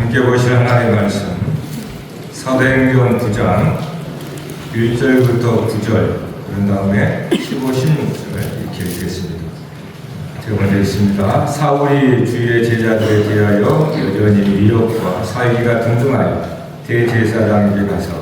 함께 보실 하나님의 말씀 사도행전 9장 1절부터 9절 그런 다음에 15, 16절 이렇게 읽겠습니다. 제가 먼저 읽습니다. 사울이 주의 제자들에 대하여 여전히 미혹과 사위가 등등하여 대제사장에게 가서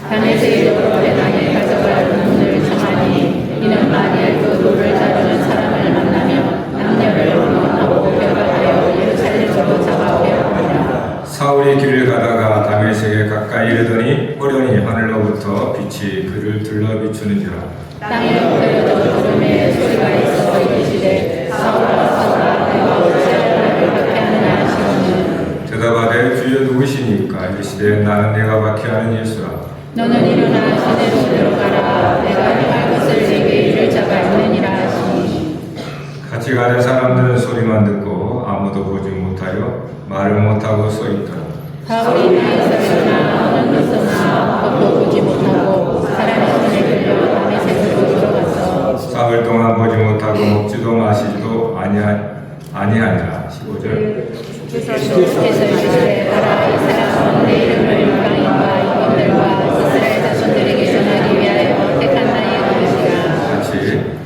다메섹에 여러분의 땅에 가져갈 돈을 청하니 이는 만일 그 돌을 다루는 사람을 만나면 남녀를 혼론하고 결박하여 예루살렘으로 잡아오려 합니다. 사울이 길을 가다가 다메섹에 가까이 이르더니 호련히 하늘로부터 빛이 그를 둘러 비추는지라. 땅에 엎드려져 구름에 소리가 있어 이르시되 사울아 사울아 내가 어찌하여 나를 박해하느냐 하시거늘 대답하되 주여 누구시니까? 이르시되 나는 내가 박해하는 예수라. 너는 일어나 시내로 들어가라 내가 행할 것을 내게 이를 자가 있느니라 하시니 같이 가는 사람들은 소리만 듣고 아무도 보지 못하여 말을 못하고 서 있더라. 사울이 땅에서 일어나 어느 곳서나 아무것도 보지 못하고 사람의 손에 들려 다메섹으로 들어가서 사흘 동안 보지 못하고 먹지도 마시지도 아니하니라. 15절. 주께서 이르시되 가라 이 사람은 내 이름을 이방인과 이방들과 이스라엘 자손들에게 전하기 위하여 택한 나의 것이라. 같이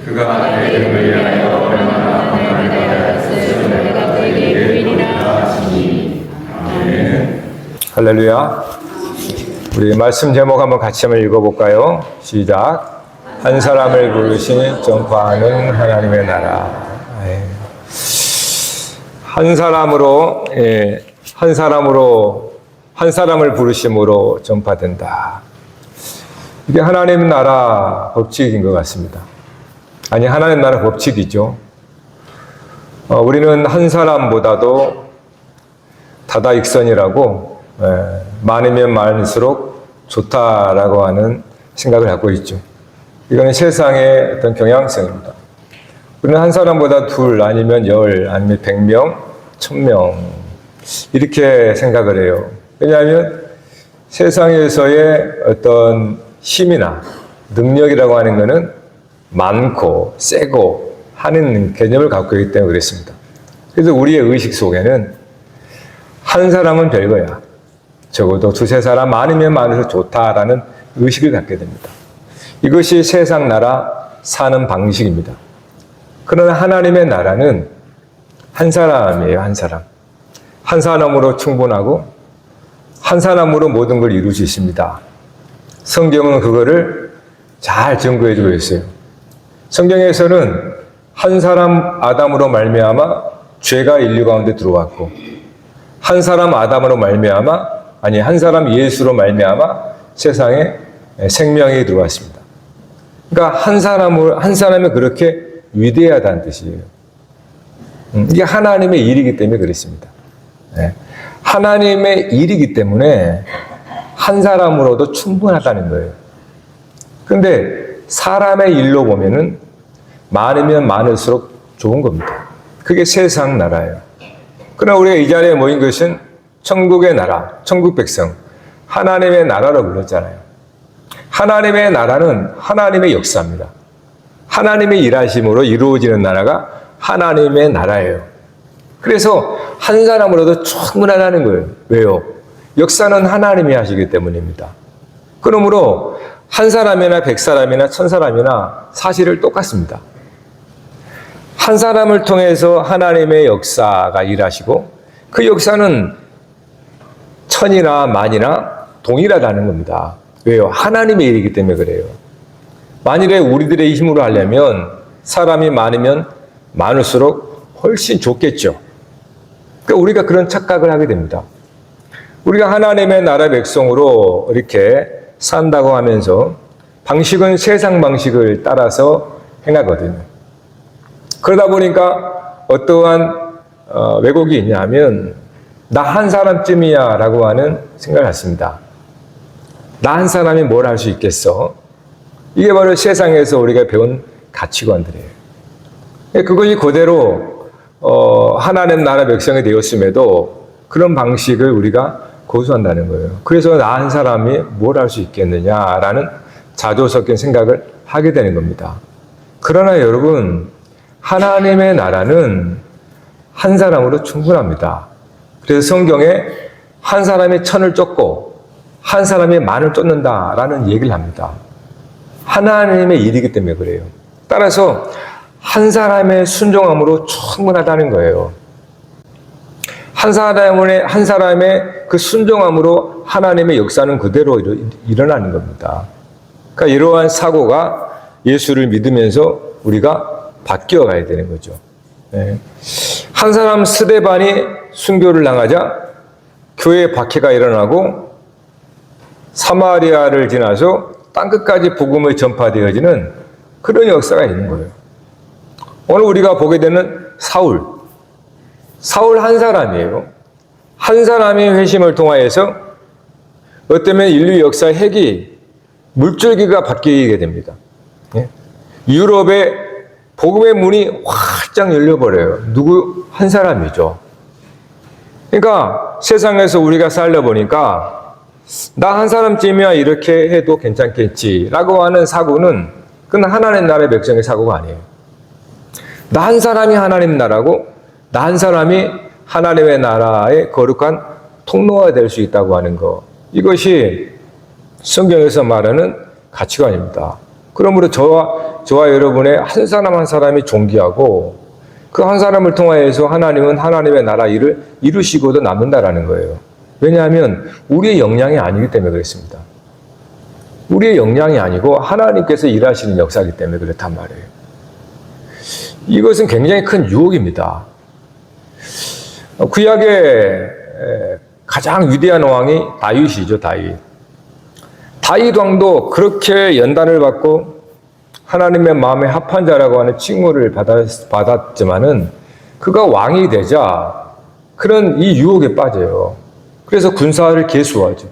그가 내 이름을 위하여 얼마나 고난을 받아야 할 것을 내가 그에게 보이리라 하시니. 아멘. 할렐루야. 우리 말씀 제목 한번 같이 한번 읽어볼까요? 시작. 한 사람을 부르신 전파하는 하나님의 나라. 한 사람을 부르심으로 전파된다. 이게 하나님 나라 법칙인 것 같습니다. 아니, 하나님 나라 법칙이죠. 우리는 한 사람보다도 다다익선이라고 많으면 많을수록 좋다라고 하는 생각을 갖고 있죠. 이거는 세상의 어떤 경향성입니다. 우리는 한 사람보다 둘 아니면 10 아니면 100명, 1000명 이렇게 생각을 해요. 왜냐하면 세상에서의 어떤 힘이나 능력이라고 하는 것은 많고 세고 하는 개념을 갖고 있기 때문에 그렇습니다. 그래서 우리의 의식 속에는 한 사람은 별거야. 적어도 두세 사람 많으면 많을수록 좋다라는 의식을 갖게 됩니다. 이것이 세상 나라 사는 방식입니다. 그러나 하나님의 나라는 한 사람이에요. 한 사람. 한 사람으로 충분하고 한 사람으로 모든 걸 이룰 수 있습니다. 성경은 그거를 잘 증거해 주고 있어요. 성경에서는 한 사람 아담으로 말미암아 죄가 인류 가운데 들어왔고 한 사람 아담으로 말미암아 한 사람 예수로 말미암아 세상에 생명이 들어왔습니다. 그러니까 한 사람이 그렇게 위대하다는 뜻이에요. 이게 하나님의 일이기 때문에 그렇습니다. 하나님의 일이기 때문에 한 사람으로도 충분하다는 거예요. 그런데 사람의 일로 보면은 많으면 많을수록 좋은 겁니다. 그게 세상 나라예요. 그러나 우리가 이 자리에 모인 것은 천국의 나라, 천국 백성, 하나님의 나라로 불렀잖아요. 하나님의 나라는 하나님의 역사입니다. 하나님의 일하심으로 이루어지는 나라가 하나님의 나라예요. 그래서 한 사람으로도 충분하다는 거예요. 왜요? 역사는 하나님이 하시기 때문입니다. 그러므로 한 사람이나 100사람이나 1000사람이나 사실을 똑같습니다. 한 사람을 통해서 하나님의 역사가 일하시고 그 역사는 천이나 만이나 동일하다는 겁니다. 왜요? 하나님의 일이기 때문에 그래요. 만일에 우리들의 힘으로 하려면 사람이 많으면 많을수록 훨씬 좋겠죠. 그러니까 우리가 그런 착각을 하게 됩니다. 우리가 하나님의 나라 백성으로 이렇게 산다고 하면서 방식은 세상 방식을 따라서 행하거든요. 그러다 보니까 어떠한 왜곡이 있냐 하면 나 한 사람쯤이야 라고 하는 생각을 갖습니다. 나 한 사람이 뭘 할 수 있겠어? 이게 바로 세상에서 우리가 배운 가치관들이에요. 그것이 그대로 하나님 나라 백성이 되었음에도 그런 방식을 우리가 고수한다는 거예요. 그래서 나 한 사람이 뭘 할 수 있겠느냐라는 자조 섞인 생각을 하게 되는 겁니다. 그러나 여러분, 하나님의 나라는 한 사람으로 충분합니다. 그래서 성경에 한 사람이 천을 쫓고 한 사람이 만을 쫓는다라는 얘기를 합니다. 하나님의 일이기 때문에 그래요. 따라서 한 사람의 순종함으로 충분하다는 거예요. 한 사람의 그 순종함으로 하나님의 역사는 그대로 일어나는 겁니다. 그러니까 이러한 사고가 예수를 믿으면서 우리가 바뀌어 가야 되는 거죠. 한 사람 스데반이 순교를 당하자 교회에 박해가 일어나고 사마리아를 지나서 땅끝까지 복음이 전파되어지는 그런 역사가 있는 거예요. 오늘 우리가 보게 되는 사울 한 사람이에요. 한 사람의 회심을 통하여서 어쩌면 인류 역사의 핵이 물줄기가 바뀌게 됩니다. 유럽의 복음의 문이 활짝 열려버려요. 누구? 한 사람이죠. 그러니까 세상에서 우리가 살다 보니까 나 한 사람쯤이야 이렇게 해도 괜찮겠지라고 하는 사고는 그건 하나님 나라의 백성의 사고가 아니에요. 나 한 사람이 하나님 나라고 나 한 사람이 하나님의 나라의 거룩한 통로가 될 수 있다고 하는 것. 이것이 성경에서 말하는 가치관입니다. 그러므로 저와 여러분의 한 사람 한 사람이 존귀하고 그 한 사람을 통하여서 하나님은 하나님의 나라 일을 이루시고도 남는다라는 거예요. 왜냐하면 우리의 역량이 아니기 때문에 그렇습니다. 우리의 역량이 아니고 하나님께서 일하시는 역사이기 때문에 그렇단 말이에요. 이것은 굉장히 큰 유혹입니다. 구약의 가장 위대한 왕이 다윗이죠. 다윗 왕도 그렇게 연단을 받고 하나님의 마음에 합한 자라고 하는 칭호를 받았지만은 그가 왕이 되자 그런 이 유혹에 빠져요. 그래서 군사를 계수하죠.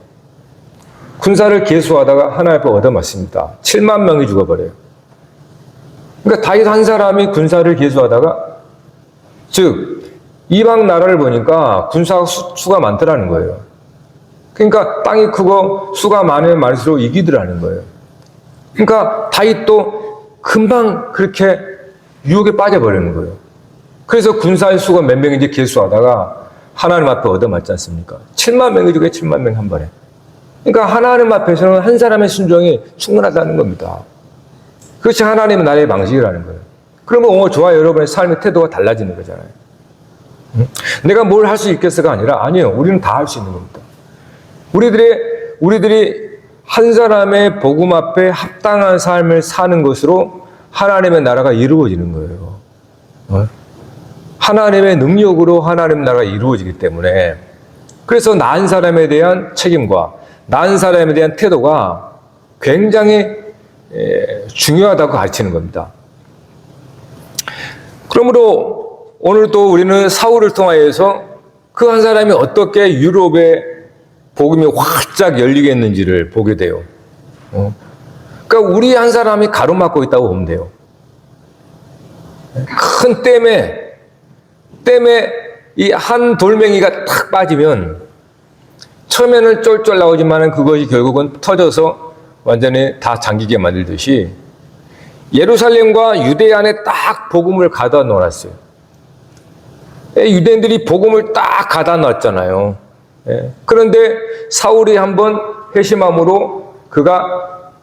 군사를 계수하다가 하나님 앞에 얻어맞습니다. 7만 명이 죽어버려요. 그러니까 다윗 한 사람이 군사를 계수하다가 즉 이방 나라를 보니까 군사 수가 많더라는 거예요. 그러니까 땅이 크고 수가 많으면 많을수록 이기더라는 거예요. 그러니까 다윗도 금방 그렇게 유혹에 빠져버리는 거예요. 그래서 군사의 수가 몇 명인지 계수하다가 하나님 앞에 얻어맞지 않습니까? 7만 명이 죽어요. 7만 명 한 번에. 그러니까 하나님 앞에서는 한 사람의 순종이 충분하다는 겁니다. 그것이 하나님의 나라의 방식이라는 거예요. 그러면 오늘 저와 여러분의 삶의 태도가 달라지는 거잖아요. 내가 뭘 할 수 있겠어가 아니라 아니에요. 우리는 다 할 수 있는 겁니다. 우리들이 한 사람의 복음 앞에 합당한 삶을 사는 것으로 하나님의 나라가 이루어지는 거예요. 하나님의 능력으로 하나님의 나라가 이루어지기 때문에 그래서 나은 사람에 대한 책임과 나은 사람에 대한 태도가 굉장히 중요하다고 가르치는 겁니다. 그러므로 오늘 또 우리는 사울을 통하여서 그 한 사람이 어떻게 유럽의 복음이 활짝 열리겠는지를 보게 돼요. 그러니까 우리 한 사람이 가로막고 있다고 보면 돼요. 큰 댐에 이 한 돌멩이가 탁 빠지면 처음에는 쫄쫄 나오지만 그것이 결국은 터져서 완전히 다 잠기게 만들듯이 예루살렘과 유대 안에 딱 복음을 가다 놓았어요. 유대인들이 복음을 딱 가다 놨잖아요. 그런데 사울이 한번 회심함으로 그가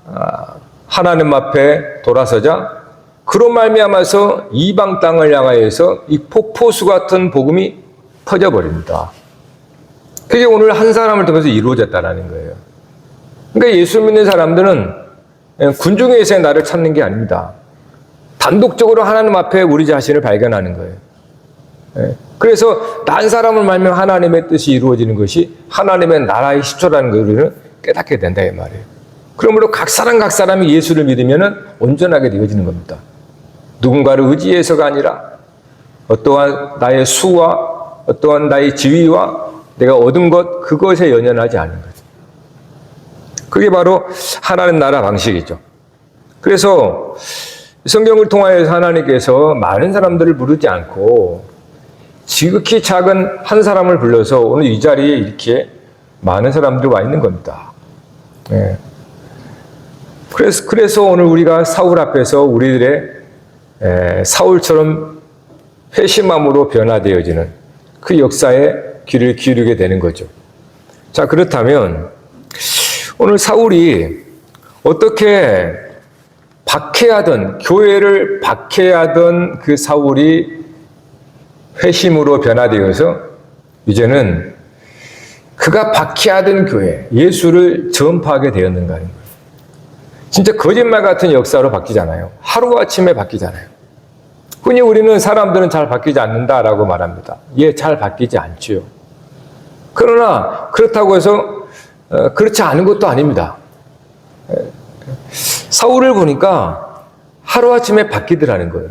하나님 앞에 돌아서자 그로 말미암아서 이방 땅을 향하여서 이 폭포수 같은 복음이 퍼져버립니다. 그게 오늘 한 사람을 통해서 이루어졌다는 거예요. 그러니까 예수 믿는 사람들은 군중에서의 나를 찾는 게 아닙니다. 단독적으로 하나님 앞에 우리 자신을 발견하는 거예요. 그래서 난 사람을 말면 하나님의 뜻이 이루어지는 것이 하나님의 나라의 시초라는 걸 우리는 깨닫게 된다 이 말이에요. 그러므로 각 사람이 예수를 믿으면 온전하게 되어지는 겁니다. 누군가를 의지해서가 아니라 어떠한 나의 수와 어떠한 나의 지위와 내가 얻은 것 그것에 연연하지 않은 거죠. 그게 바로 하나님 나라 방식이죠. 그래서 성경을 통하여서 하나님께서 많은 사람들을 부르지 않고 지극히 작은 한 사람을 불러서 오늘 이 자리에 이렇게 많은 사람들이 와 있는 겁니다. 그래서 오늘 우리가 사울 앞에서 우리들의 사울처럼 회심함으로 변화되어지는 그 역사에 귀를 기울이게 되는 거죠. 자, 그렇다면 오늘 사울이 어떻게 박해하던, 교회를 박해하던 그 사울이 회심으로 변화되어서 이제는 그가 박해하던 교회, 예수를 전파하게 되었는가 하는 거예요. 진짜 거짓말 같은 역사로 바뀌잖아요. 하루아침에 바뀌잖아요. 흔히 우리는 사람들은 잘 바뀌지 않는다라고 말합니다. 예, 잘 바뀌지 않지요. 그러나 그렇다고 해서 그렇지 않은 것도 아닙니다. 사울을 보니까 하루아침에 바뀌더라는 거예요.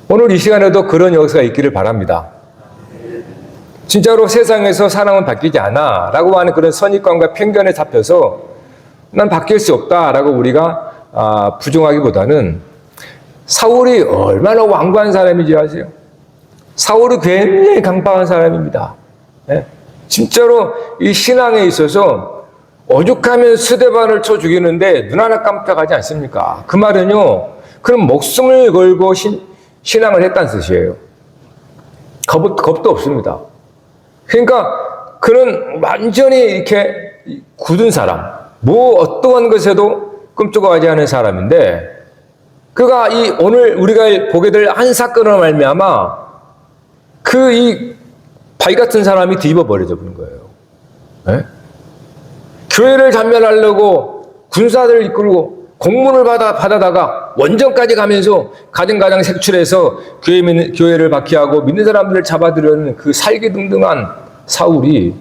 오늘 이 시간에도 그런 역사가 있기를 바랍니다. 진짜로 세상에서 사람은 바뀌지 않아 라고 하는 그런 선입관과 편견에 잡혀서 난 바뀔 수 없다 라고 우리가 부정하기보다는 사울이 얼마나 완고한 사람인지 아세요? 사울이 굉장히 강박한 사람입니다. 진짜로 이 신앙에 있어서 오죽하면 스데반을 쳐 죽이는데 눈 하나 깜짝하지 않습니까? 그 말은요, 그럼 목숨을 걸고 신앙을 했다는 뜻이에요. 겁도 없습니다. 그러니까 그는 완전히 이렇게 굳은 사람, 어떠한 것에도 끔찍하지 않은 사람인데, 그가 오늘 우리가 보게 될 한 사건으로 말미암아 이 바위 같은 사람이 뒤집어 버려져 버린 거예요. 네? 교회를 잔멸하려고 군사들을 이끌고 공문을 받아다가 원정까지 가면서 가정가장 색출해서 교회를 박해하고 믿는 사람들을 잡아들여는 그 살기등등한 사울이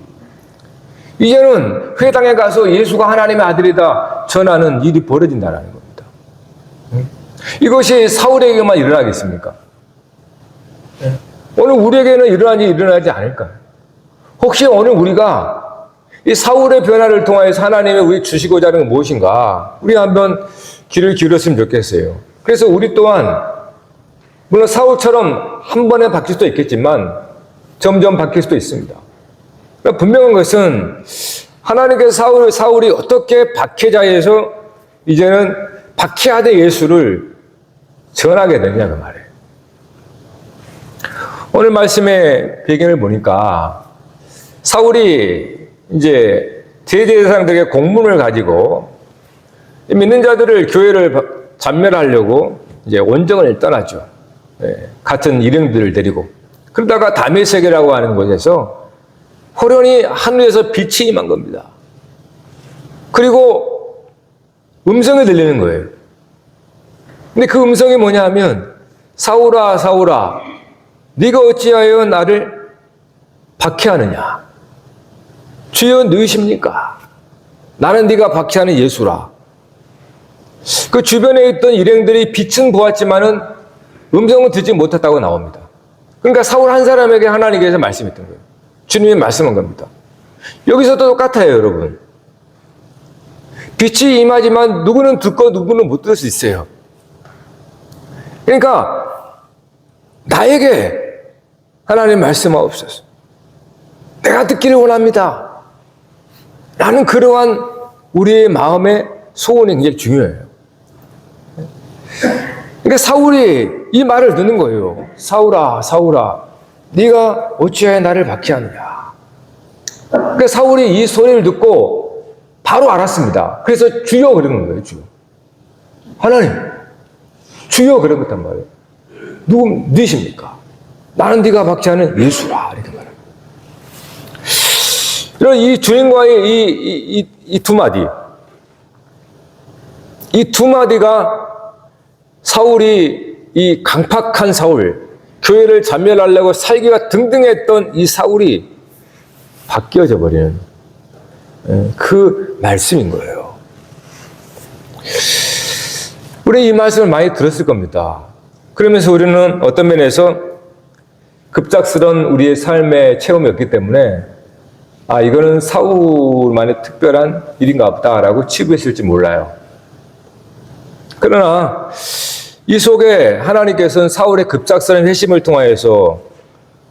이제는 회당에 가서 예수가 하나님의 아들이다 전하는 일이 벌어진다는 겁니다. 이것이 사울에게만 일어나겠습니까? 오늘 우리에게는 일어나지 않을까요? 혹시 오늘 우리가 이 사울의 변화를 통하여서 하나님의 우리 주시고자 하는 건 무엇인가? 우리 한번 귀를 기울였으면 좋겠어요. 그래서 우리 또한 물론 사울처럼 한 번에 바뀔 수도 있겠지만 점점 바뀔 수도 있습니다. 그러니까 분명한 것은 하나님께서 사울이 어떻게 박해자에서 이제는 박해하되 예수를 전하게 되느냐 그 말이에요. 오늘 말씀의 배경을 보니까 사울이 이제 대제사장들에게 공문을 가지고 믿는 자들을 교회를 잔멸하려고 이제 원정을 떠났죠. 같은 일행들을 데리고. 그러다가 다메섹이라고 하는 곳에서 호련히 하늘에서 빛이 임한 겁니다. 그리고 음성이 들리는 거예요. 근데 그 음성이 뭐냐 하면 사울아 사울아 네가 어찌하여 나를 박해하느냐? 주여 누구십니까? 나는 네가 박해하는 예수라. 그 주변에 있던 일행들이 빛은 보았지만은 음성은 듣지 못했다고 나옵니다. 그러니까 사울 한 사람에게 하나님께서 말씀했던 거예요. 주님이 말씀한 겁니다. 여기서도 똑같아요, 여러분. 빛이 임하지만 누구는 듣고 누구는 못 들을 수 있어요. 그러니까 나에게 하나님 말씀하옵소서. 내가 듣기를 원합니다. 라는 그러한 우리의 마음의 소원이 굉장히 중요해요. 그러니까 사울이 이 말을 듣는 거예요. 사울아, 사울아, 네가 어찌하여 나를 박해하느냐. 그러니까 사울이 이 소리를 듣고 바로 알았습니다. 그래서 주여 그러는 거예요, 주여. 하나님, 주여 그러겠단 말이에요. 누구십니까? 나는 네가 박해하는 예수라. 이렇게 말합니다. 이런 이 주님과의 이 두 마디. 이 두 마디가 사울이 이 강팍한 사울, 교회를 잔멸하려고 살기가 등등했던 이 사울이 바뀌어져 버리는 그 말씀인 거예요. 우리 이 말씀을 많이 들었을 겁니다. 그러면서 우리는 어떤 면에서 급작스러운 우리의 삶의 체험이었기 때문에 이거는 사울만의 특별한 일인가 보다라고 치부했을지 몰라요. 그러나 이 속에 하나님께서는 사울의 급작스러운 회심을 통하여서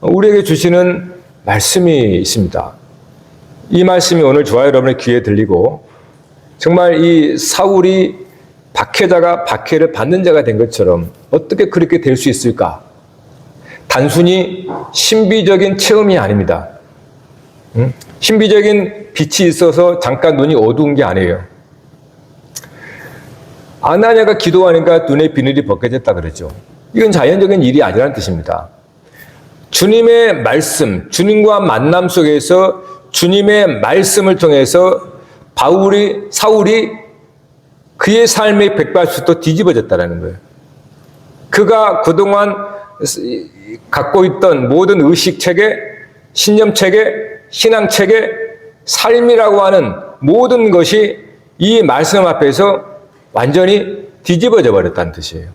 우리에게 주시는 말씀이 있습니다. 이 말씀이 오늘 저와 여러분의 귀에 들리고 정말 이 사울이 박해자가 박해를 받는 자가 된 것처럼 어떻게 그렇게 될 수 있을까? 단순히 신비적인 체험이 아닙니다. 신비적인 빛이 있어서 잠깐 눈이 어두운 게 아니에요. 아나니아가 기도하니까 눈의 비늘이 벗겨졌다 그러죠. 이건 자연적인 일이 아니라는 뜻입니다. 주님의 말씀, 주님과 만남 속에서 주님의 말씀을 통해서 사울이 그의 삶의 180도 뒤집어졌다는 거예요. 그가 그동안 갖고 있던 모든 의식체계, 신념체계, 신앙체계, 삶이라고 하는 모든 것이 이 말씀 앞에서 완전히 뒤집어져 버렸다는 뜻이에요.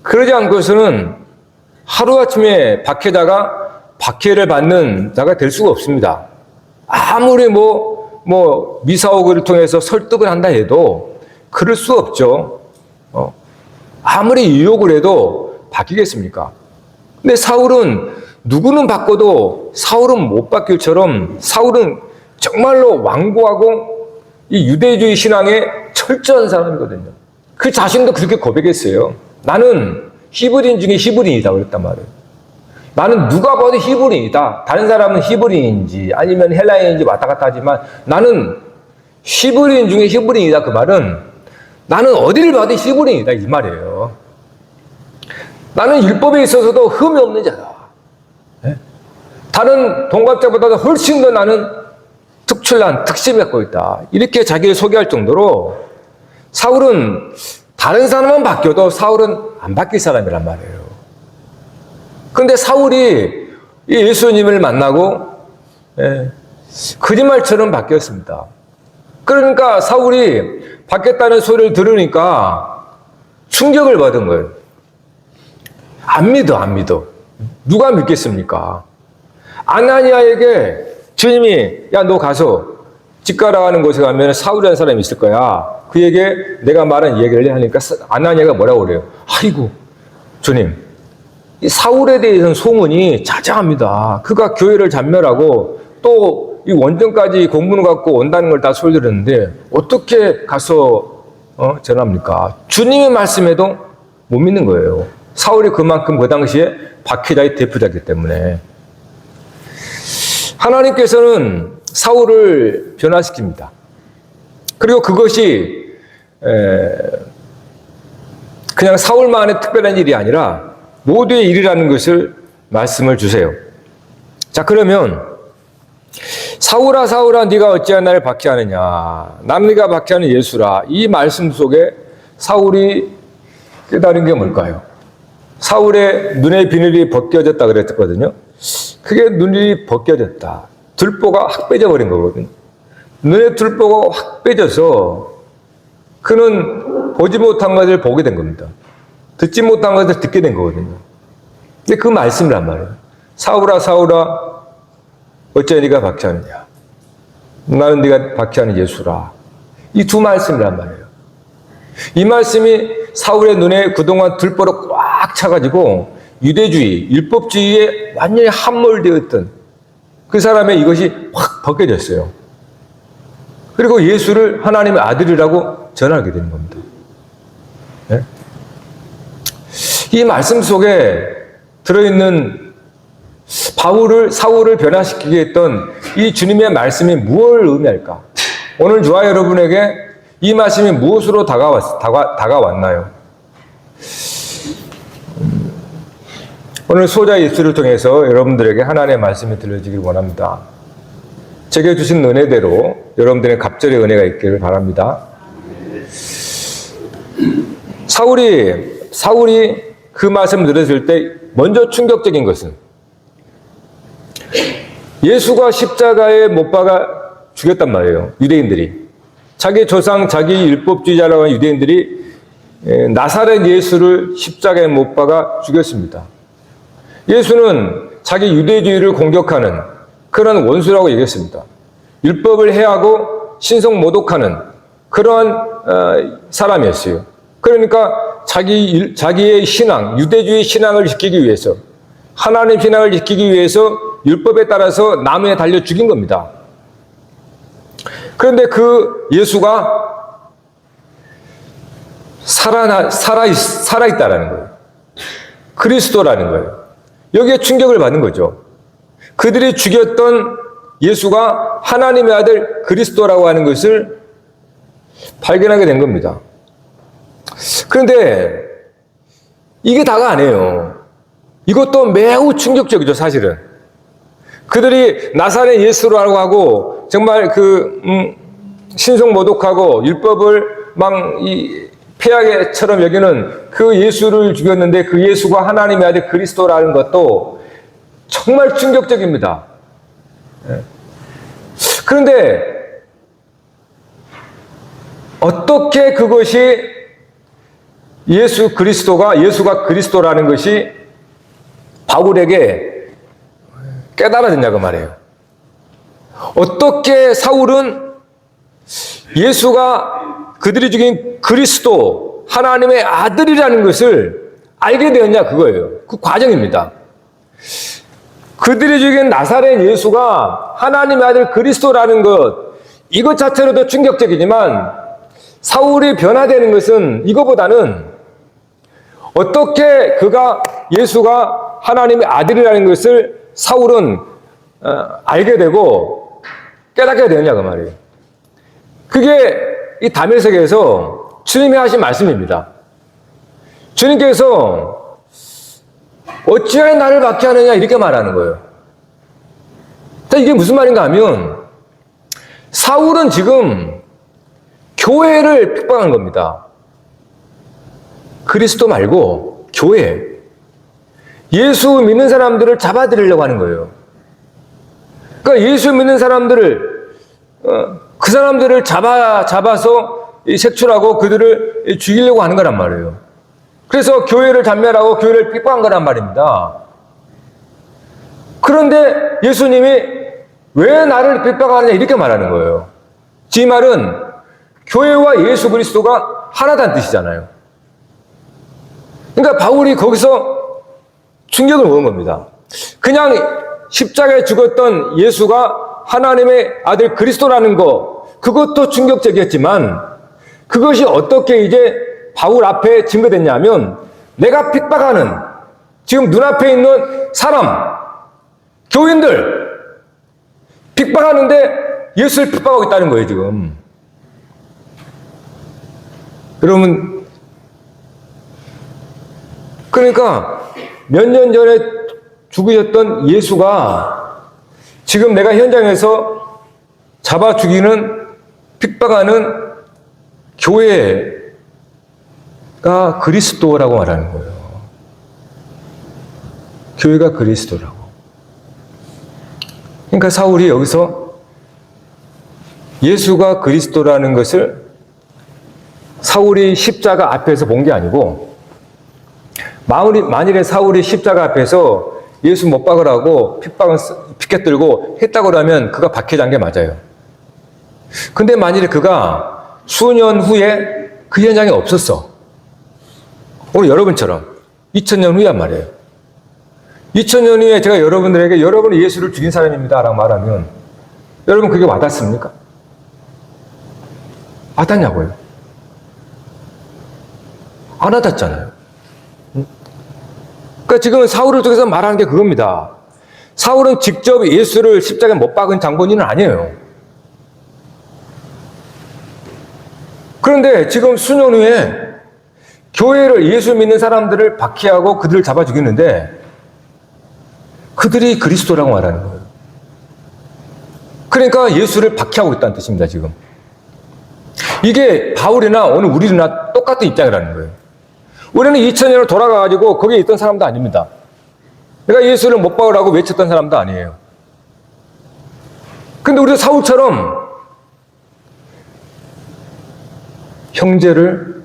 그러지 않고서는 하루아침에 박해를 받는 자가 될 수가 없습니다. 아무리 미사오그를 통해서 설득을 한다 해도 그럴 수 없죠. 아무리 유혹을 해도 바뀌겠습니까? 근데 사울은 누구는 바꿔도 사울은 못 바뀔처럼 사울은 정말로 완고하고 이 유대주의 신앙에 철저한 사람이거든요. 그 자신도 그렇게 고백했어요. 나는 히브리인 중에 히브리인이다 그랬단 말이에요. 나는 누가 봐도 히브리인이다. 다른 사람은 히브리인인지 아니면 헬라인인지 왔다 갔다 하지만 나는 히브리인 중에 히브리인이다. 그 말은 나는 어디를 봐도 히브리인이다 이 말이에요. 나는 율법에 있어서도 흠이 없는 자다. 다른 동갑자보다도 훨씬 더 나는 특출난 특심을 갖고 있다. 이렇게 자기를 소개할 정도로 사울은 다른 사람은 바뀌어도 사울은 안 바뀔 사람이란 말이에요. 그런데 사울이 예수님을 만나고 거짓말처럼 바뀌었습니다. 그러니까 사울이 바뀌었다는 소리를 들으니까 충격을 받은 거예요. 안 믿어. 누가 믿겠습니까? 아나니아에게 주님이 야 너 가서 집가라는 곳에 가면 사울이라는 사람이 있을 거야. 그에게 내가 말한 얘기를 하니까 아나니아가 뭐라고 그래요? 아이고 주님 이 사울에 대해서는 소문이 자자합니다. 그가 교회를 잔멸하고 또 이 원정까지 공문을 갖고 온다는 걸 다 소리 들었는데 어떻게 가서 전합니까? 주님의 말씀에도 못 믿는 거예요. 사울이 그만큼 그 당시에 박해자의 대표자이기 때문에 하나님께서는 사울을 변화시킵니다. 그리고 그것이 그냥 사울만의 특별한 일이 아니라 모두의 일이라는 것을 말씀을 주세요. 자, 그러면 사울아 사울아 네가 어찌하여 나를 박해하느냐 나는 네가 박해하는 예수라. 이 말씀 속에 사울이 깨달은 게 뭘까요? 사울의 눈의 비늘이 벗겨졌다 그랬거든요. 그게 눈이 벗겨졌다. 들보가 확 빼져버린 거거든요. 눈의 들보가 확 빼져서 그는 보지 못한 것을 보게 된 겁니다. 듣지 못한 것을 듣게 된 거거든요. 근데 그 말씀이란 말이에요. 사울아 사울아 어째 네가 박해하느냐 나는 네가 박해하는 예수라. 이 두 말씀이란 말이에요. 이 말씀이 사울의 눈에 그동안 들보로 꽉 차가지고 유대주의, 율법주의에 완전히 함몰되어 있던 그 사람의 이것이 확 벗겨졌어요. 그리고 예수를 하나님의 아들이라고 전하게 되는 겁니다. 네? 이 말씀 속에 들어있는 사울을 변화시키게 했던 이 주님의 말씀이 무엇을 의미할까? 오늘 저와 여러분에게 이 말씀이 무엇으로 다가왔나요? 오늘 소자 입술을 통해서 여러분들에게 하나님의 말씀이 들려지길 원합니다. 제게 주신 은혜대로 여러분들의 갑절의 은혜가 있기를 바랍니다. 사울이 그 말씀을 들었을 때 먼저 충격적인 것은 예수가 십자가에 못 박아 죽였단 말이에요. 유대인들이. 자기 조상, 자기 율법주의자라고 하는 유대인들이 나사렛 예수를 십자가에 못 박아 죽였습니다. 예수는 자기 유대주의를 공격하는 그런 원수라고 얘기했습니다. 율법을 해하고 신성 모독하는 그러한 사람이었어요. 그러니까 자기의 신앙, 유대주의 신앙을 지키기 위해서, 하나님 신앙을 지키기 위해서 율법에 따라서 나무에 달려 죽인 겁니다. 그런데 그 예수가 살아있다라는 거예요. 그리스도라는 거예요. 여기에 충격을 받는 거죠. 그들이 죽였던 예수가 하나님의 아들 그리스도라고 하는 것을 발견하게 된 겁니다. 그런데 이게 다가 아니에요. 이것도 매우 충격적이죠, 사실은. 그들이 나사렛 예수라고 하고 정말 신성 모독하고 율법을 막 폐하게처럼 여기는 그 예수를 죽였는데 그 예수가 하나님의 아들 그리스도라는 것도 정말 충격적입니다. 그런데 어떻게 그것이 예수가 그리스도라는 것이 바울에게 깨달아졌냐고 말해요. 어떻게 사울은 예수가 그들이 죽인 그리스도, 하나님의 아들이라는 것을 알게 되었냐, 그거예요. 그 과정입니다. 그들이 죽인 나사렛 예수가 하나님의 아들 그리스도라는 것, 이것 자체로도 충격적이지만 사울이 변화되는 것은 이거보다는 어떻게 예수가 하나님의 아들이라는 것을 사울은 알게 되고 깨닫게 되었냐, 그 말이에요. 그게 이 다메섹에서 주님이 하신 말씀입니다. 주님께서 어찌하여 나를 박해하느냐 이렇게 말하는 거예요. 이게 무슨 말인가 하면 사울은 지금 교회를 핍박한 겁니다. 그리스도 말고 교회. 예수 믿는 사람들을 잡아들이려고 하는 거예요. 그러니까 예수 믿는 사람들을 그 사람들을 잡아서 색출하고 그들을 죽이려고 하는 거란 말이에요. 그래서 교회를 잔멸하고 교회를 핍박한 거란 말입니다. 그런데 예수님이 왜 나를 핍박하느냐 이렇게 말하는 거예요. 이 말은 교회와 예수 그리스도가 하나다는 뜻이잖아요. 그러니까 바울이 거기서 충격을 먹은 겁니다. 그냥 십자가에 죽었던 예수가 하나님의 아들 그리스도라는 거, 그것도 충격적이었지만 그것이 어떻게 이제 바울 앞에 증거됐냐면 내가 핍박하는 지금 눈앞에 있는 사람, 교인들 핍박하는데 예수를 핍박하고 있다는 거예요, 지금. 여러분, 그러니까 몇 년 전에 죽으셨던 예수가 지금 내가 현장에서 잡아 죽이는, 핍박하는 교회가 그리스도라고 말하는 거예요. 교회가 그리스도라고. 그러니까 사울이 여기서 예수가 그리스도라는 것을 사울이 십자가 앞에서 본 게 아니고 만일에 사울이 십자가 앞에서 예수 못 박으라고 핍박을 피켓들고 했다고 하면 그가 박해자인 게 맞아요. 근데 만일에 그가 수년 후에 그 현장에 없었어. 오늘 여러분처럼 2000년 후란 말이에요. 2000년 후에 제가 여러분들에게 여러분은 예수를 죽인 사람입니다 라고 말하면 여러분 그게 와닿습니까? 와닿냐고요? 안 와닿잖아요. 그러니까 지금 사울을 통해서 말하는 게 그겁니다. 사울은 직접 예수를 십자가에 못 박은 장본인은 아니에요. 그런데 지금 수년 후에 교회를, 예수 믿는 사람들을 박해하고 그들을 잡아 죽이는데 그들이 그리스도라고 말하는 거예요. 그러니까 예수를 박해하고 있다는 뜻입니다, 지금. 이게 바울이나 오늘 우리나 똑같은 입장이라는 거예요. 우리는 2000년을 돌아가가지고 거기에 있던 사람도 아닙니다. 내가 예수를 못 박으라고 외쳤던 사람도 아니에요. 근데 우리도 사울처럼 형제를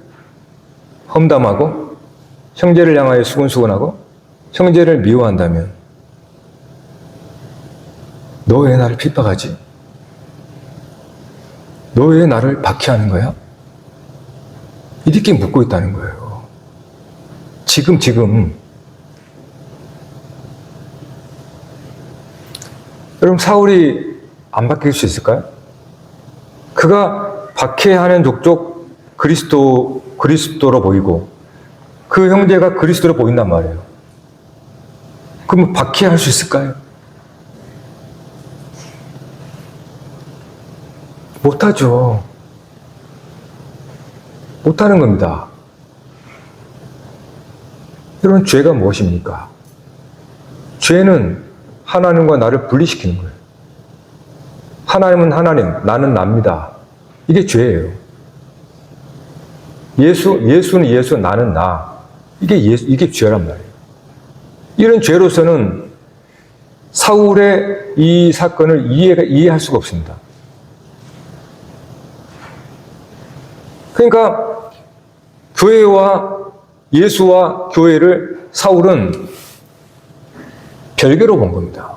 험담하고 형제를 향하여 수근수근하고 형제를 미워한다면 너 왜 나를 핍박하지? 너 왜 나를 박해하는 거야? 이렇게 묻고 있다는 거예요. 지금 여러분 사울이 안 바뀔 수 있을까요? 그가 박해하는 족족 그리스도로 보이고 그 형제가 그리스도로 보인단 말이에요. 그럼 박해할 수 있을까요? 못하죠. 못하는 겁니다. 여러분, 죄가 무엇입니까? 죄는 하나님과 나를 분리시키는 거예요. 하나님은 하나님, 나는 납니다. 이게 죄예요. 예수는 예수, 나는 나. 이게 죄란 말이에요. 이런 죄로서는 사울의 이 사건을 이해할 수가 없습니다. 그러니까 교회와 예수와 교회를 사울은 별개로 본 겁니다.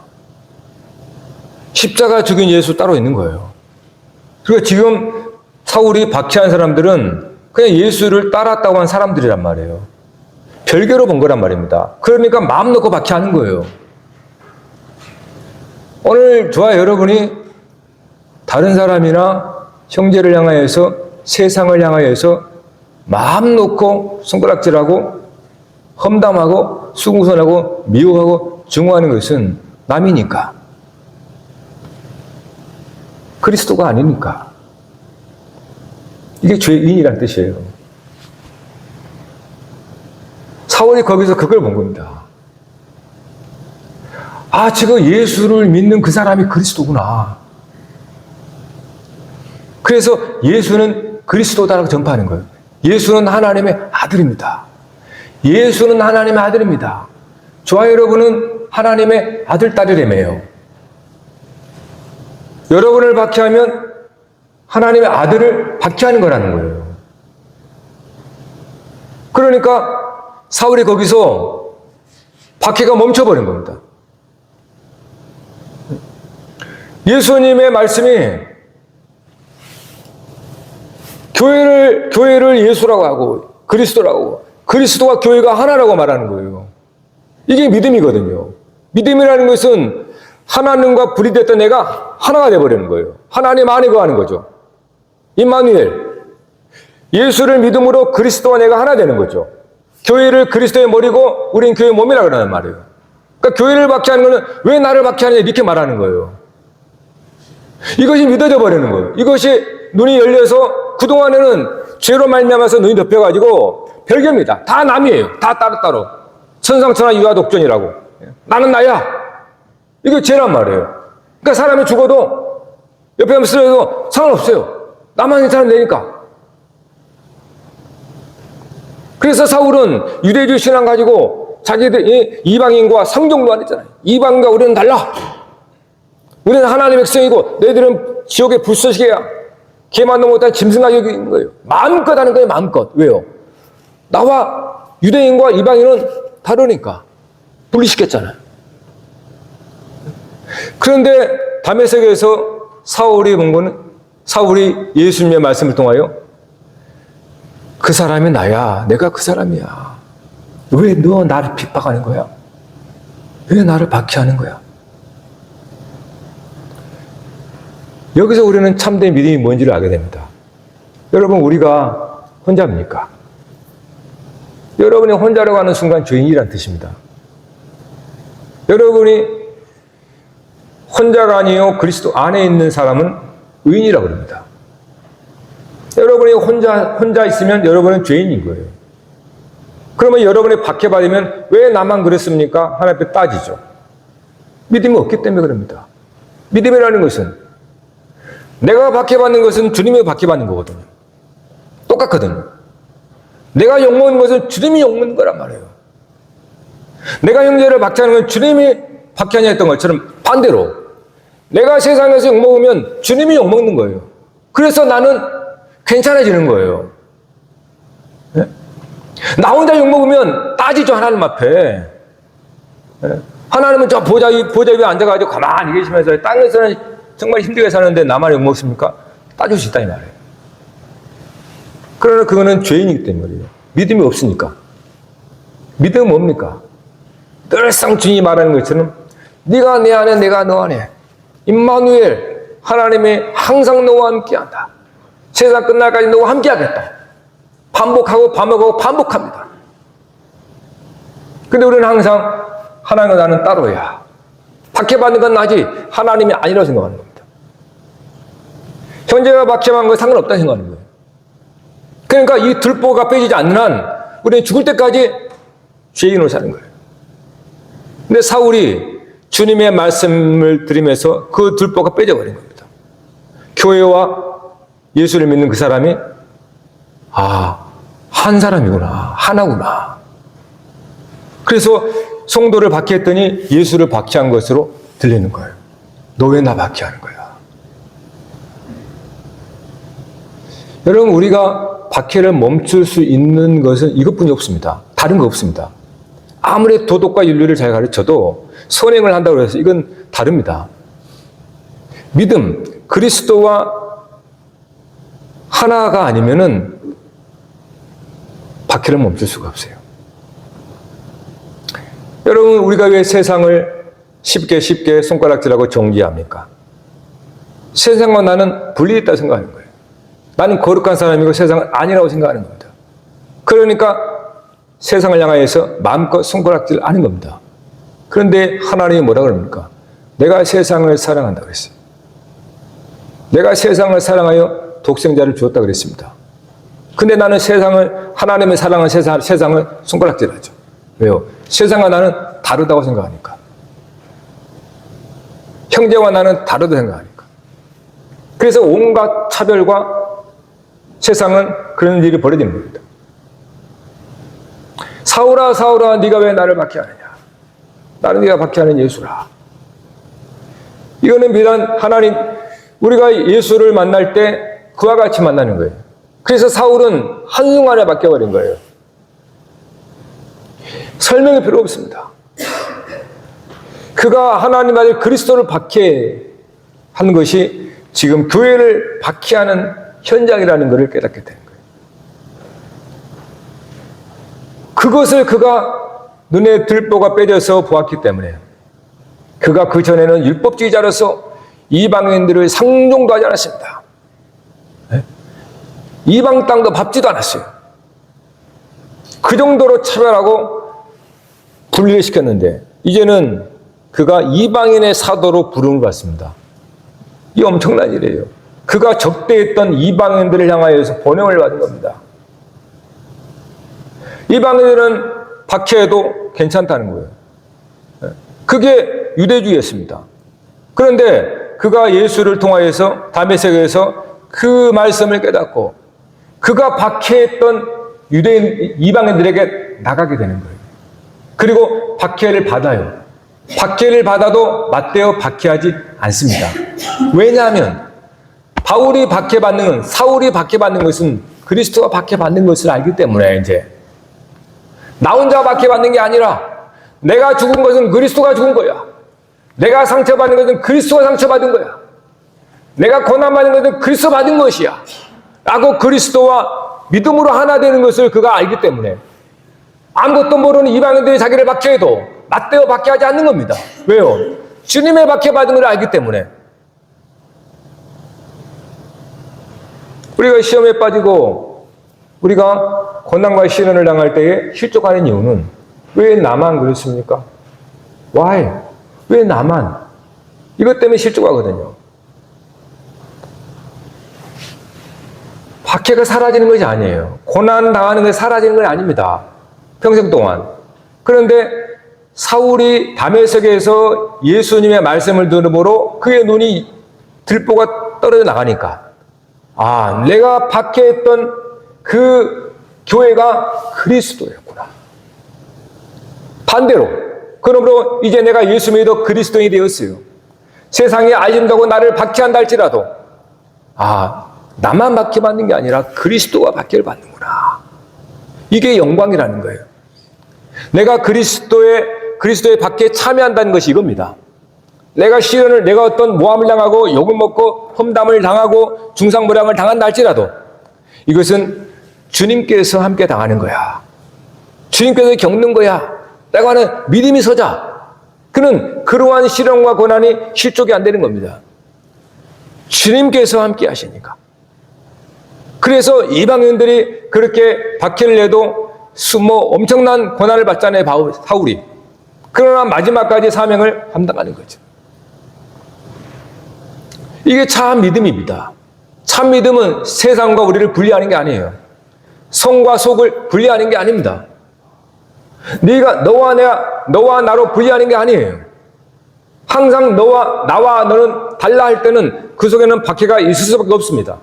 십자가 죽인 예수 따로 있는 거예요. 그리고 지금 사울이 박해한 사람들은 그냥 예수를 따랐다고 한 사람들이란 말이에요. 별개로 본 거란 말입니다. 그러니까 마음 놓고 박해하는 거예요. 오늘 저와 여러분이 다른 사람이나 형제를 향하여서 세상을 향하여서 마음 놓고 손가락질하고 험담하고 수궁선하고 미워하고 증오하는 것은 남이니까, 그리스도가 아니니까. 이게 죄인이란 뜻이에요. 사울이 거기서 그걸 본 겁니다. 아, 지금 예수를 믿는 그 사람이 그리스도구나. 그래서 예수는 그리스도다라고 전파하는 거예요. 예수는 하나님의 아들입니다. 예수는 하나님의 아들입니다. 저와 여러분은 하나님의 아들, 딸이라며요. 여러분을 박해하면 하나님의 아들을 박해하는 거라는 거예요. 그러니까 사울이 거기서 박해가 멈춰버린 겁니다. 예수님의 말씀이 교회를 예수라고 하고 그리스도라고 하고 그리스도와 교회가 하나라고 말하는 거예요. 이게 믿음이거든요. 믿음이라는 것은 하나님과 분리됐던 내가 하나가 되어버리는 거예요. 하나님 안에 거하는 거죠. 임마누엘. 예수를 믿음으로 그리스도와 내가 하나 되는 거죠. 교회를 그리스도의 머리고 우린 교회의 몸이라고 그러는 말이에요. 그러니까 교회를 박해하는 것은 왜 나를 박해하느냐 이렇게 말하는 거예요. 이것이 믿어져 버리는 거예요. 이것이 눈이 열려서 그동안에는 죄로 말미암아서 눈이 덮여가지고 별개입니다. 다 남이에요. 다 따로따로. 천상천하 유아독존이라고. 나는 나야. 이게 죄란 말이에요. 그러니까 사람이 죽어도 옆에 가면 쓰러져도 상관없어요. 나만 괜찮으면 되니까. 그래서 사울은 유대주 신앙 가지고 자기들 이방인과 상종도 안 했잖아요. 이방인과 우리는 달라. 우리는 하나님의 백성이고 너희들은 지옥의 불쏘시개야. 개만도 못한 짐승과 여기는 거예요. 마음껏 하는 거예요. 마음껏. 왜요? 나와 유대인과 이방인은 다르니까 분리시켰잖아요. 그런데 다메섹에서 사울이 본 거는 사울이 예수님의 말씀을 통하여 그 사람이 나야. 내가 그 사람이야. 왜 너 나를 핍박하는 거야? 왜 나를 박해하는 거야? 여기서 우리는 참된 믿음이 뭔지를 알게 됩니다. 여러분, 우리가 혼자입니까? 여러분이 혼자라고 하는 순간 죄인이란 뜻입니다. 여러분이 혼자가 아니요 그리스도 안에 있는 사람은 의인이라고 합니다. 여러분이 혼자 있으면 여러분은 죄인인 거예요. 그러면 여러분이 박해받으면 왜 나만 그랬습니까? 하나님 앞에 따지죠. 믿음이 없기 때문에 그럽니다. 믿음이라는 것은 내가 박해받는 것은 주님이 박해받는 거거든요. 똑같거든요. 내가 욕먹는 것은 주님이 욕먹는 거란 말이에요. 내가 형제를 박해하는 건 주님이 박해하냐 했던 것처럼 반대로 내가 세상에서 욕먹으면 주님이 욕먹는 거예요. 그래서 나는 괜찮아지는 거예요. 네? 나 혼자 욕먹으면 따지죠, 하나님 앞에. 네? 하나님은 저 보좌 위에 앉아가지고 가만히 계시면서 땅에서는 정말 힘들게 사는데 나만 욕먹습니까? 따질 수 있다 이 말이에요. 그러나 그거는 죄인이기 때문이에요. 믿음이 없으니까. 믿음은 뭡니까? 늘상 주님이 말하는 것처럼 네가 내 안에 내가 너 안에 임마누엘 하나님이 항상 너와 함께한다. 세상 끝날까지 너와 함께하겠다. 반복하고 반복하고 반복합니다. 근데 우리는 항상 하나님과 나는 따로야. 박해받는 건 나지 하나님이 아니라고 생각하는 겁니다. 형제가 박해한 거 상관없다는 생각하는 거예요. 그러니까 이 들보가 빼지지 않는 한 우리는 죽을 때까지 죄인으로 사는 거예요. 근데 사울이 주님의 말씀을 들으면서 그 들보가 빼져버린 겁니다. 교회와 예수를 믿는 그 사람이 한 사람이구나, 하나구나. 그래서 성도를 박해했더니 예수를 박해한 것으로 들리는 거예요. 너 왜 나 박해하는 거야? 여러분, 우리가 박해를 멈출 수 있는 것은 이것뿐이 없습니다. 다른 거 없습니다. 아무리 도덕과 윤리를 잘 가르쳐도 선행을 한다고 해서 이건 다릅니다. 믿음, 그리스도와 하나가 아니면은 박해를 멈출 수가 없어요. 여러분, 우리가 왜 세상을 쉽게 손가락질하고 정죄합니까? 세상과 나는 분리했다 생각하는 거예요. 나는 거룩한 사람이고 세상은 아니라고 생각하는 겁니다. 그러니까 세상을 향하여서 마음껏 손가락질 하는 겁니다. 그런데 하나님이 뭐라 그럽니까? 내가 세상을 사랑한다 그랬어요. 내가 세상을 사랑하여 독생자를 주었다 그랬습니다. 근데 나는 하나님의 사랑은 세상을 손가락질하죠. 왜요? 세상과 나는 다르다고 생각하니까. 형제와 나는 다르다고 생각하니까. 그래서 온갖 차별과 세상은 그런 일이 벌어지는 겁니다. 사울아, 사울아, 네가 왜 나를 박해하느냐? 나는 네가 박해하는 예수라. 이거는 비단 하나님, 우리가 예수를 만날 때 그와 같이 만나는 거예요. 그래서 사울은 한순간에 바뀌어버린 거예요. 설명이 필요 없습니다. 그가 하나님 아들 그리스도를 박해하는 것이 지금 교회를 박해하는 현장이라는 것을 깨닫게 되는 거예요. 그것을 그가 눈에 들보가 빼져서 보았기 때문에 그가 그 전에는 율법주의자로서 이방인들을 상종도 하지 않았습니다. 이방 땅도 밟지도 않았어요. 그 정도로 차별하고 분리를 시켰는데 이제는 그가 이방인의 사도로 부름을 받습니다. 이 엄청난 일이에요. 그가 적대했던 이방인들을 향하여서 번영을 받은 겁니다. 이방인들은 박해해도 괜찮다는 거예요. 그게 유대주의였습니다. 그런데 그가 예수를 통하여서 다메섹에서 그 말씀을 깨닫고 그가 박해했던 유대인 이방인들에게 나가게 되는 거예요. 그리고 박해를 받아요. 박해를 받아도 맞대어 박해하지 않습니다. 왜냐하면 사울이 박해받는 것은 그리스도가 박해받는 것을 알기 때문에 이제 나 혼자 박해받는 게 아니라 내가 죽은 것은 그리스도가 죽은 거야. 내가 상처받는 것은 그리스도가 상처받은 거야. 내가 고난받는 것은 그리스도 받은 것이야. 라고 그리스도와 믿음으로 하나 되는 것을 그가 알기 때문에 아무것도 모르는 이방인들이 자기를 박해해도 맞대어 박해하지 않는 겁니다. 왜요? 주님의 박해받은 걸 알기 때문에. 우리가 시험에 빠지고 우리가 고난과 시련을 당할 때에 실족하는 이유는 왜 나만 그렇습니까? Why? 왜 나만? 이것 때문에 실족하거든요. 박해가 사라지는 것이 아니에요. 고난 당하는 것이 사라지는 건 아닙니다. 평생 동안. 그런데 사울이 다메섹에서 예수님의 말씀을 들음으로 그의 눈이 들보가 떨어져 나가니까 내가 박해했던 그 교회가 그리스도였구나. 반대로 그러므로 이제 내가 예수 믿어 그리스도인이 되었어요. 세상에 알림다고 나를 박해한다 할지라도 나만 박해받는 게 아니라 그리스도가 박해를 받는구나. 이게 영광이라는 거예요. 내가 그리스도의 박해에 참여한다는 것이 이겁니다. 내가 시련을, 내가 어떤 모함을 당하고 욕을 먹고 험담을 당하고 중상모략을 당한다 할지라도 이것은 주님께서 함께 당하는 거야. 주님께서 겪는 거야. 라고 하는 믿음이 서자. 그는 그러한 시련과 고난이 실족이 안 되는 겁니다. 주님께서 함께 하시니까. 그래서 이방인들이 그렇게 박해를 해도 엄청난 고난을 받잖아요, 사울이. 그러나 마지막까지 사명을 감당하는 거죠. 이게 참 믿음입니다. 참 믿음은 세상과 우리를 분리하는 게 아니에요. 성과 속을 분리하는 게 아닙니다. 너와 나로 분리하는 게 아니에요. 항상 나와 너는 달라 할 때는 그 속에는 박해가 있을 수밖에 없습니다.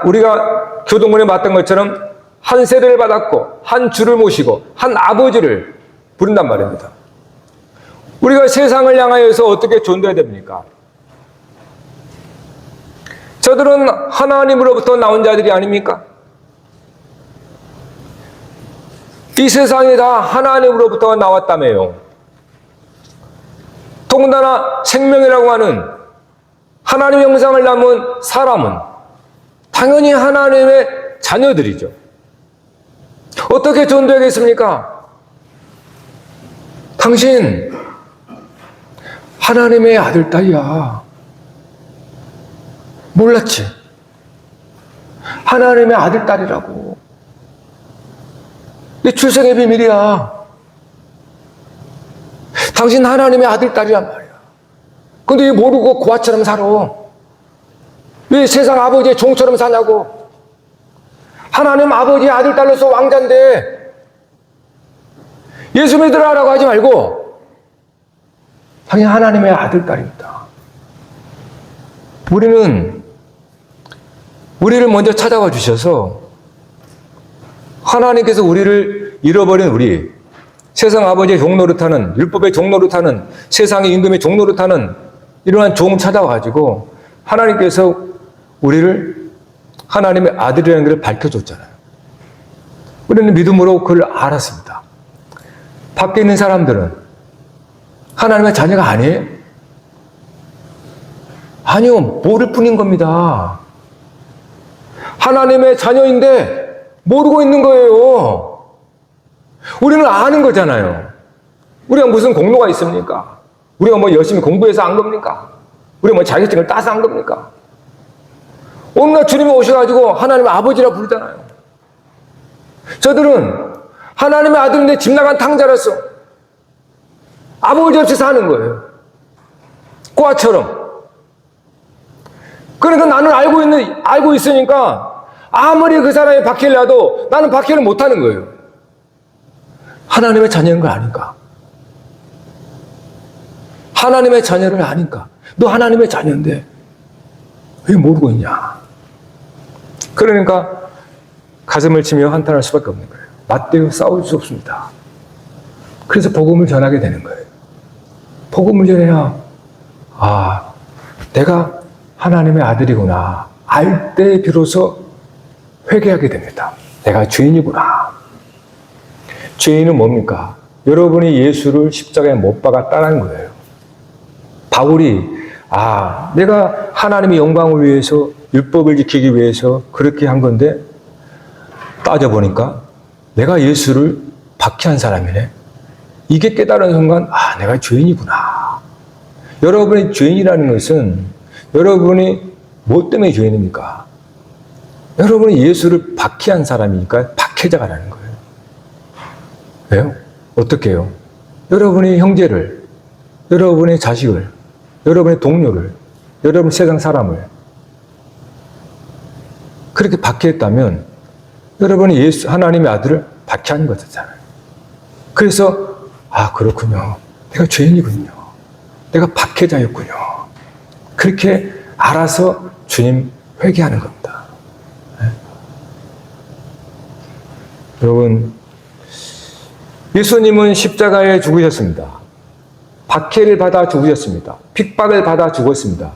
우리가 교동문에 봤던 것처럼 한 세대를 받았고 한 주를 모시고 한 아버지를 부른단 말입니다. 우리가 세상을 향하여서 어떻게 존재해야 됩니까? 저들은 하나님으로부터 나온 자들이 아닙니까? 이 세상이 다 하나님으로부터 나왔다며요. 더군다나 생명이라고 하는 하나님의 형상을 담은 사람은 당연히 하나님의 자녀들이죠. 어떻게 존재하겠습니까? 당신 하나님의 아들, 딸이야. 몰랐지? 하나님의 아들, 딸이라고. 이 출생의 비밀이야. 당신 하나님의 아들, 딸이란 말이야. 근데 왜 모르고 고아처럼 살아? 왜 세상 아버지의 종처럼 사냐고? 하나님 아버지의 아들, 딸로서 왕자인데 예수 믿으라고 하지 말고 당신 하나님의 아들, 딸입니다. 우리를 먼저 찾아와 주셔서 하나님께서 우리를 잃어버린 세상 아버지의 종노릇하는, 율법의 종노릇하는, 세상의 임금의 종노릇하는 이러한 종 찾아와가지고 하나님께서 우리를 하나님의 아들이라는 것을 밝혀줬잖아요. 우리는 믿음으로 그걸 알았습니다. 밖에 있는 사람들은 하나님의 자녀가 아니에요? 아니요, 모를 뿐인 겁니다. 하나님의 자녀인데 모르고 있는 거예요. 우리는 아는 거잖아요. 우리가 무슨 공로가 있습니까? 우리가 뭐 열심히 공부해서 안 겁니까? 우리가 뭐 자격증을 따서 한 겁니까? 온갖 주님이 오셔가지고 하나님의 아버지라 부르잖아요. 저들은 하나님의 아들인데 집 나간 탕자라서 아버지 없이 사는 거예요. 꼬아처럼. 그러니까 나는 알고 있으니까 아무리 그 사람이 박해를 해도 나는 박해를 못하는 거예요. 하나님의 자녀인 걸 아니까. 하나님의 자녀를 아니까. 너 하나님의 자녀인데 왜 모르고 있냐. 그러니까 가슴을 치며 한탄할 수밖에 없는 거예요. 맞대어 싸울 수 없습니다. 그래서 복음을 전하게 되는 거예요. 복음을 전해야 내가 하나님의 아들이구나 알 때 비로소 회개하게 됩니다. 내가 죄인이구나. 죄인은 뭡니까? 여러분이 예수를 십자가에 못 박았다는 거예요. 바울이 내가 하나님의 영광을 위해서 율법을 지키기 위해서 그렇게 한 건데 따져보니까 내가 예수를 박해한 사람이네. 이게 깨달은 순간 내가 죄인이구나. 여러분이 죄인이라는 것은 여러분이 뭐 때문에 죄인입니까? 여러분이 예수를 박해한 사람이니까 박해자가라는 거예요. 왜요? 어떻게 해요? 여러분의 형제를, 여러분의 자식을, 여러분의 동료를, 여러분 세상 사람을 그렇게 박해했다면 여러분이 하나님의 아들을 박해한 거잖아요. 그래서 그렇군요. 내가 죄인이군요. 내가 박해자였군요. 그렇게 알아서 주님 회개하는 겁니다. 네. 여러분, 예수님은 십자가에 죽으셨습니다. 박해를 받아 죽으셨습니다. 핍박을 받아 죽었습니다.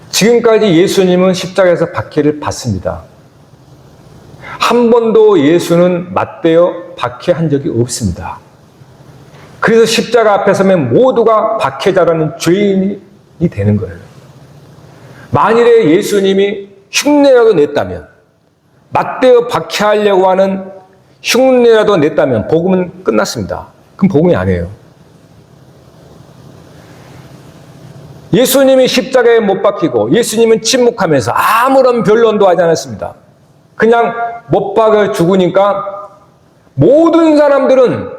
지금까지 예수님은 십자가에서 박해를 받습니다. 한 번도 예수는 맞대어 박해한 적이 없습니다. 그래서 십자가 앞에 서면 모두가 박해자라는 죄인이 되는 거예요. 만일에 예수님이 흉내라도 냈다면, 맞대어 박해하려고 하는 흉내라도 냈다면 복음은 끝났습니다. 그럼 복음이 아니에요. 예수님이 십자가에 못 박히고 예수님은 침묵하면서 아무런 변론도 하지 않았습니다. 그냥 못 박아 죽으니까 모든 사람들은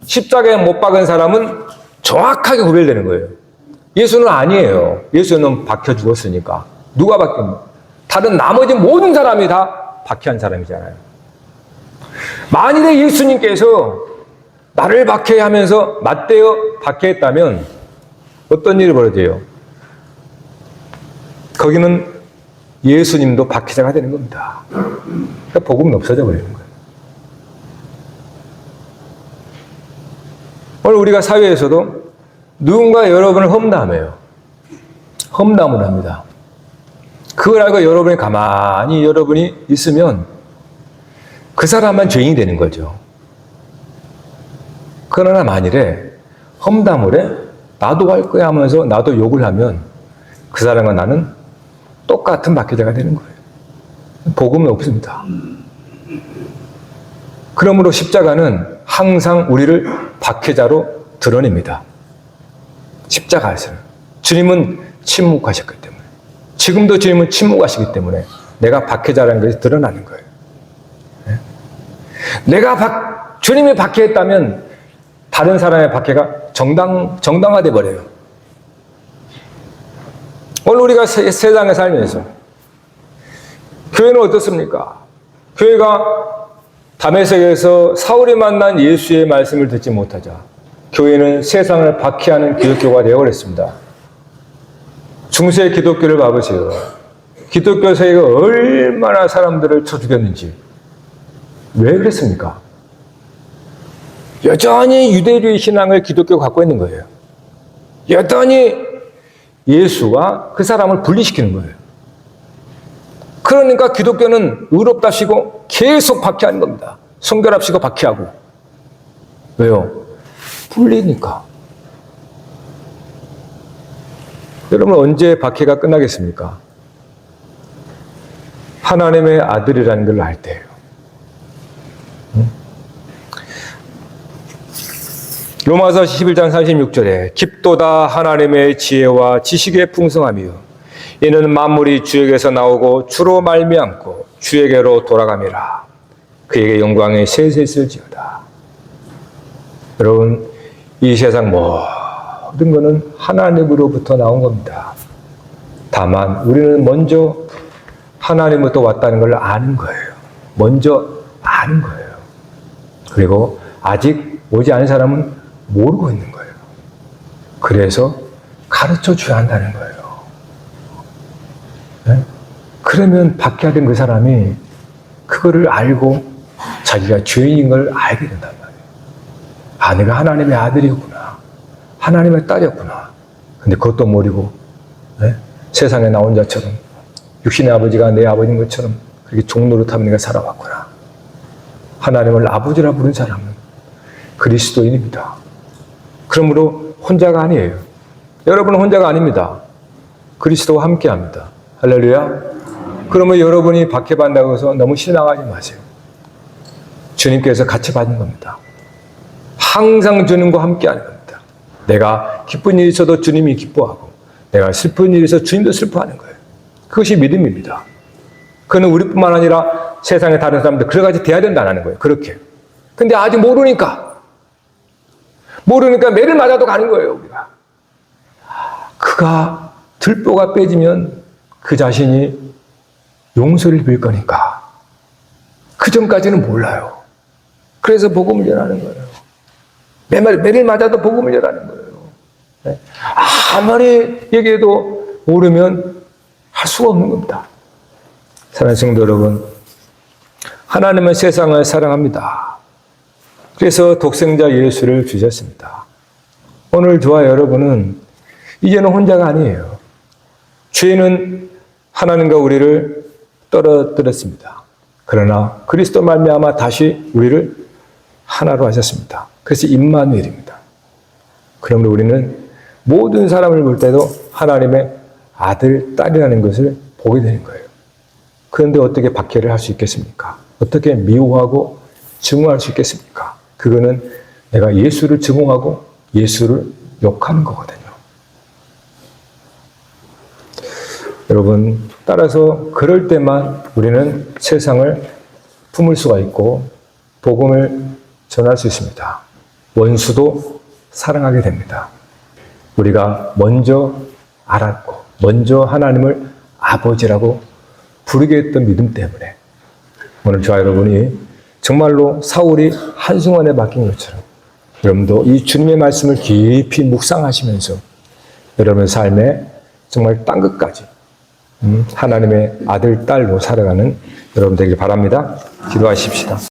십자가에 못 박은 사람은 정확하게 구별되는 거예요. 예수는 아니에요. 예수는 박혀 죽었으니까. 누가 박혀? 다른 나머지 모든 사람이 다 박해한 사람이잖아요. 만일에 예수님께서 나를 박해하면서 맞대어 박해했다면 어떤 일이 벌어져요? 거기는 예수님도 박해자가 되는 겁니다. 그러니까 복음은 없어져 버리는 거예요. 오늘 우리가 사회에서도 누군가 여러분을 험담해요. 험담을 합니다. 그걸 알고 여러분이 가만히 여러분이 있으면 그 사람만 죄인이 되는 거죠. 그러나 만일에 험담을 해 나도 할 거야 하면서 나도 욕을 하면 그 사람과 나는 똑같은 박해자가 되는 거예요. 복음은 없습니다. 그러므로 십자가는 항상 우리를 박해자로 드러냅니다. 십자가에서는 주님은 침묵하셨기 때문에, 지금도 주님은 침묵하시기 때문에 내가 박해자라는 것이 드러나는 거예요. 주님이 박해했다면 다른 사람의 박해가 정당화돼 버려요. 오늘 우리가 세상에 살면서 교회는 어떻습니까? 교회가 다메섹에서 사울이 만난 예수의 말씀을 듣지 못하자 교회는 세상을 박해하는 기독교가 되어버렸습니다. 중세 기독교를 봐보세요. 기독교 세계가 얼마나 사람들을 쳐 죽였는지. 왜 그랬습니까? 여전히 유대주의 신앙을 기독교가 갖고 있는 거예요. 여전히 예수와 그 사람을 분리시키는 거예요. 그러니까 기독교는 의롭답시고 계속 박해하는 겁니다. 성결합시고 박해하고. 왜요? 분리니까. 여러분 언제 박해가 끝나겠습니까? 하나님의 아들이라는 걸 알 때예요. 로마서 11장 36절에 깊도다 하나님의 지혜와 지식의 풍성함이요 이는 만물이 주에게서 나오고 주로 말미암고 주에게로 돌아감이라. 그에게 영광이 세세 있을지어다. 여러분 이 세상 모든 것은 하나님으로부터 나온 겁니다. 다만 우리는 먼저 하나님부터 왔다는 걸 아는 거예요. 먼저 아는 거예요. 그리고 아직 오지 않은 사람은 모르고 있는 거예요. 그래서 가르쳐 줘야 한다는 거예요. 네? 그러면 박해하던 그 사람이 그거를 알고 자기가 죄인인 걸 알게 된단 말이에요. 아, 내가 하나님의 아들이었구나. 하나님의 딸이었구나. 근데 그것도 모르고 네? 세상에 나온 자처럼 육신의 아버지가 내 아버지인 것처럼 그렇게 종노릇하며 내가 살아왔구나. 하나님을 아버지라 부른 사람은 그리스도인입니다. 그러므로 혼자가 아니에요. 여러분은 혼자가 아닙니다. 그리스도와 함께합니다. 할렐루야. 그러면 여러분이 박해받는다고 해서 너무 실망하지 마세요. 주님께서 같이 받는 겁니다. 항상 주님과 함께하는 겁니다. 내가 기쁜 일이 있어도 주님이 기뻐하고 내가 슬픈 일이 있어도 주님도 슬퍼하는 거예요. 그것이 믿음입니다. 그는 우리뿐만 아니라 세상의 다른 사람들 그래가지고 돼야 된다는 거예요. 그렇게. 근데 아직 모르니까 매를 맞아도 가는 거예요. 우리가. 그가 들보가 빼지면 그 자신이 용서를 빌 거니까 그 전까지는 몰라요. 그래서 복음을 전하는 거예요. 매를 맞아도 복음을 전하는 거예요. 네. 아무리 얘기해도 모르면 할 수가 없는 겁니다. 사랑하는 성도 여러분, 하나님은 세상을 사랑합니다. 그래서 독생자 예수를 주셨습니다. 오늘 저와 여러분은 이제는 혼자가 아니에요. 죄는 하나님과 우리를 떨어뜨렸습니다. 그러나 그리스도 말미암아 다시 우리를 하나로 하셨습니다. 그래서 임마누엘입니다. 그러므로 우리는 모든 사람을 볼 때도 하나님의 아들, 딸이라는 것을 보게 되는 거예요. 그런데 어떻게 박해를 할 수 있겠습니까? 어떻게 미워하고 증오할 수 있겠습니까? 그거는 내가 예수를 증오하고 예수를 욕하는 거거든요. 여러분, 따라서 그럴 때만 우리는 세상을 품을 수가 있고 복음을 전할 수 있습니다. 원수도 사랑하게 됩니다. 우리가 먼저 알았고 먼저 하나님을 아버지라고 부르게 했던 믿음 때문에 오늘 저와 여러분이 정말로 사울이 한순간에 바뀐 것처럼 여러분도 이 주님의 말씀을 깊이 묵상하시면서 여러분의 삶에 정말 땅 끝까지 하나님의 아들, 딸로 살아가는 여러분 되길 바랍니다. 기도하십시다.